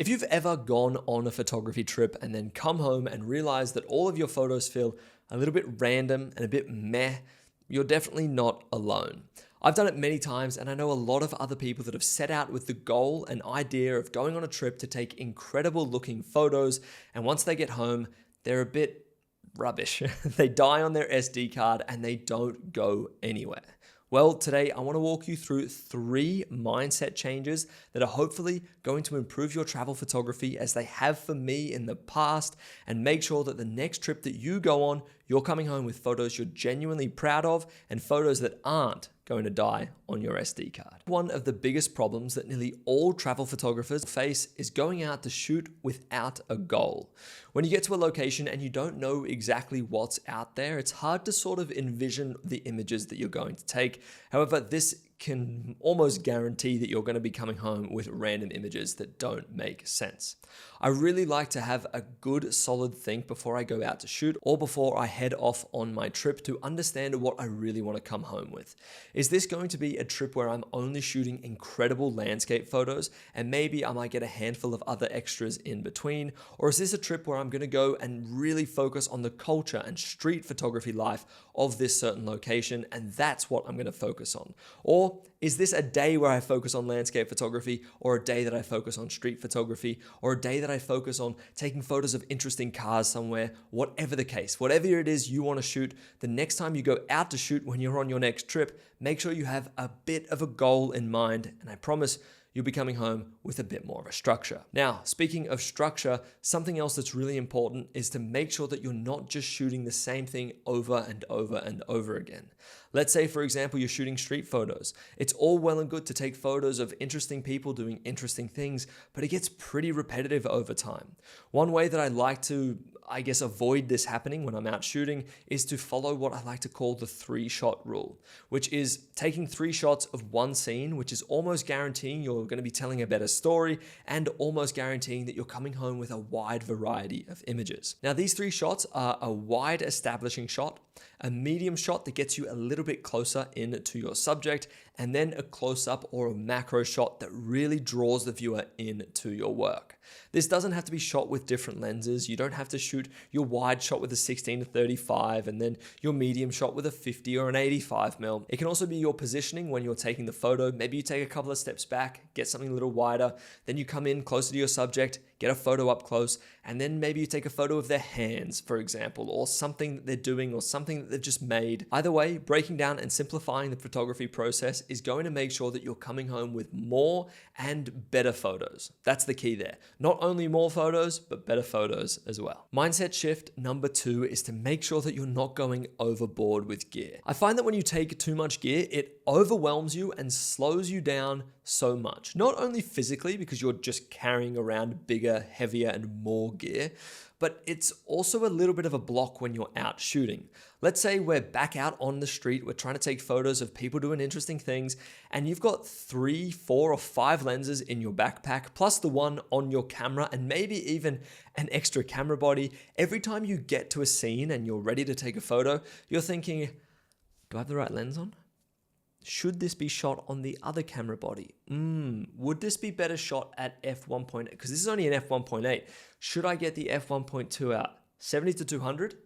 If you've ever gone on a photography trip and then come home and realized that all of your photos feel a little bit random and a bit meh, you're definitely not alone. I've done it many times, and I know a lot of other people that have set out with the goal and idea of going on a trip to take incredible looking photos, and once they get home, they're a bit rubbish. They die on their SD card and they don't go anywhere. Well, today I want to walk you through 3 mindset changes that are hopefully going to improve your travel photography as they have for me in the past, and make sure that the next trip that you go on, you're coming home with photos you're genuinely proud of and photos that aren't going to die on your SD card. One of the biggest problems that nearly all travel photographers face is going out to shoot without a goal. When you get to a location and you don't know exactly what's out there, it's hard to sort of envision the images that you're going to take. However, this can almost guarantee that you're going to be coming home with random images that don't make sense. I really like to have a good solid think before I go out to shoot or before I head off on my trip to understand what I really want to come home with. Is this going to be a trip where I'm only shooting incredible landscape photos and maybe I might get a handful of other extras in between? Or is this a trip where I'm going to go and really focus on the culture and street photography life of this certain location, and that's what I'm going to focus on? Or is this a day where I focus on landscape photography, or a day that I focus on street photography, or a day that I focus on taking photos of interesting cars somewhere? Whatever the case, whatever it is you want to shoot, the next time you go out to shoot when you're on your next trip, make sure you have a bit of a goal in mind, and I promise you'll be coming home with a bit more of a structure. Now, speaking of structure, something else that's really important is to make sure that you're not just shooting the same thing over and over and over again. Let's say, for example, you're shooting street photos. It's all well and good to take photos of interesting people doing interesting things, but it gets pretty repetitive over time. One way that I like to, avoid this happening when I'm out shooting is to follow what I like to call the 3-shot rule, which is taking 3 shots of one scene, which is almost guaranteeing you're going to be telling a better story and almost guaranteeing that you're coming home with a wide variety of images. Now, these 3 shots are a wide establishing shot, a medium shot that gets you a little bit closer into your subject, and then a close-up or a macro shot that really draws the viewer into your work. This doesn't have to be shot with different lenses. You don't have to shoot your wide shot with a 16-35 and then your medium shot with a 50 or an 85mm. It can also be your positioning when you're taking the photo. Maybe you take a couple of steps back, get something a little wider, then you come in closer to your subject, get a photo up close, and then maybe you take a photo of their hands, for example, or something that they're doing or something that they've just made. Either way, breaking down and simplifying the photography process is going to make sure that you're coming home with more and better photos. That's the key there. Not only more photos, but better photos as well. Mindset shift number 2 is to make sure that you're not going overboard with gear. I find that when you take too much gear, it overwhelms you and slows you down so much. Not only physically, because you're just carrying around bigger, heavier, and more gear, but it's also a little bit of a block when you're out shooting. Let's say we're back out on the street, we're trying to take photos of people doing interesting things, and you've got 3, 4, or 5 lenses in your backpack, plus the one on your camera, and maybe even an extra camera body. Every time you get to a scene and you're ready to take a photo, you're thinking, do I have the right lens on? Should this be shot on the other camera body? Would this be better shot at f1.8? Because this is only an f1.8. Should I get the f1.2 out? 70-200?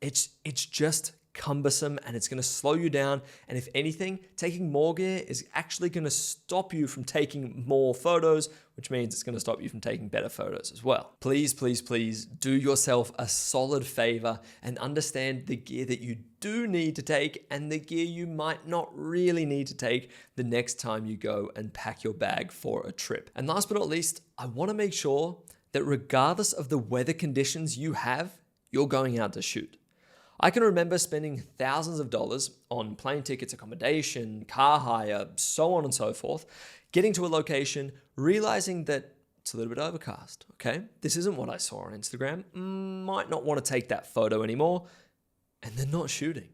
It's just cumbersome and it's going to slow you down. And if anything, taking more gear is actually going to stop you from taking more photos, which means it's going to stop you from taking better photos as well. Please, please, please do yourself a solid favor and understand the gear that you do need to take and the gear you might not really need to take the next time you go and pack your bag for a trip. And last but not least, I want to make sure that regardless of the weather conditions you have, you're going out to shoot. I can remember spending thousands of dollars on plane tickets, accommodation, car hire, so on and so forth, getting to a location, realizing that it's a little bit overcast, okay? This isn't what I saw on Instagram. Might not want to take that photo anymore, and then not shooting.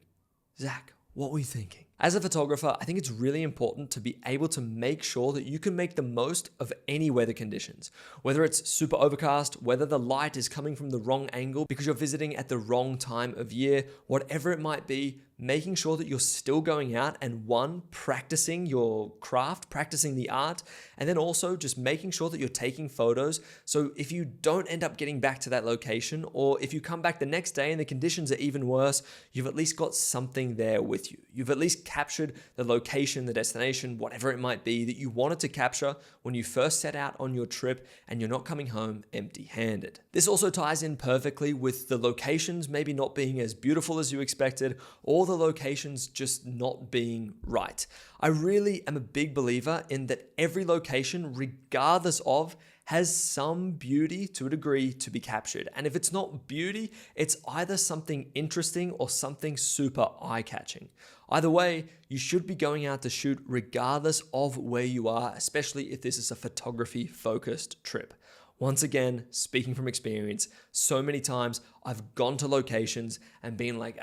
Zach, what were you thinking? As a photographer, I think it's really important to be able to make sure that you can make the most of any weather conditions. Whether it's super overcast, whether the light is coming from the wrong angle because you're visiting at the wrong time of year, whatever it might be, making sure that you're still going out and one, practicing your craft, practicing the art, and then also just making sure that you're taking photos. So if you don't end up getting back to that location, or if you come back the next day and the conditions are even worse, you've at least got something there with you. You've at least captured the location, the destination, whatever it might be that you wanted to capture when you first set out on your trip, and you're not coming home empty-handed. This also ties in perfectly with the locations maybe not being as beautiful as you expected, or the locations just not being right. I really am a big believer in that every location, regardless of, has some beauty to a degree to be captured. And if it's not beauty, it's either something interesting or something super eye-catching. Either way, you should be going out to shoot regardless of where you are, especially if this is a photography-focused trip. Once again, speaking from experience, so many times I've gone to locations and been like,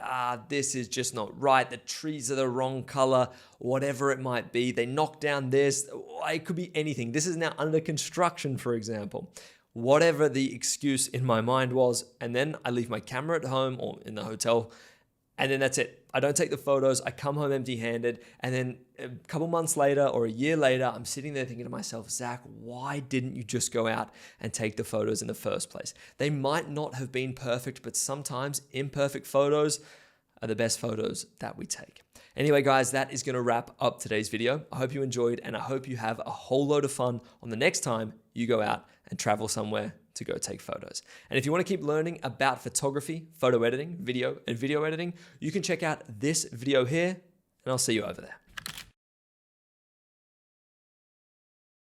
this is just not right. The trees are the wrong color, whatever it might be. They knocked down this. It could be anything. This is now under construction, for example. Whatever the excuse in my mind was, and then I leave my camera at home or in the hotel, and then that's it. I don't take the photos. I come home empty-handed. And then a couple months later or a year later, I'm sitting there thinking to myself, Zach, why didn't you just go out and take the photos in the first place? They might not have been perfect, but sometimes imperfect photos are the best photos that we take. Anyway, guys, that is going to wrap up today's video. I hope you enjoyed, and I hope you have a whole load of fun on the next time you go out and travel somewhere to go take photos. And if you want to keep learning about photography, photo editing, video, and video editing, you can check out this video here, and I'll see you over there.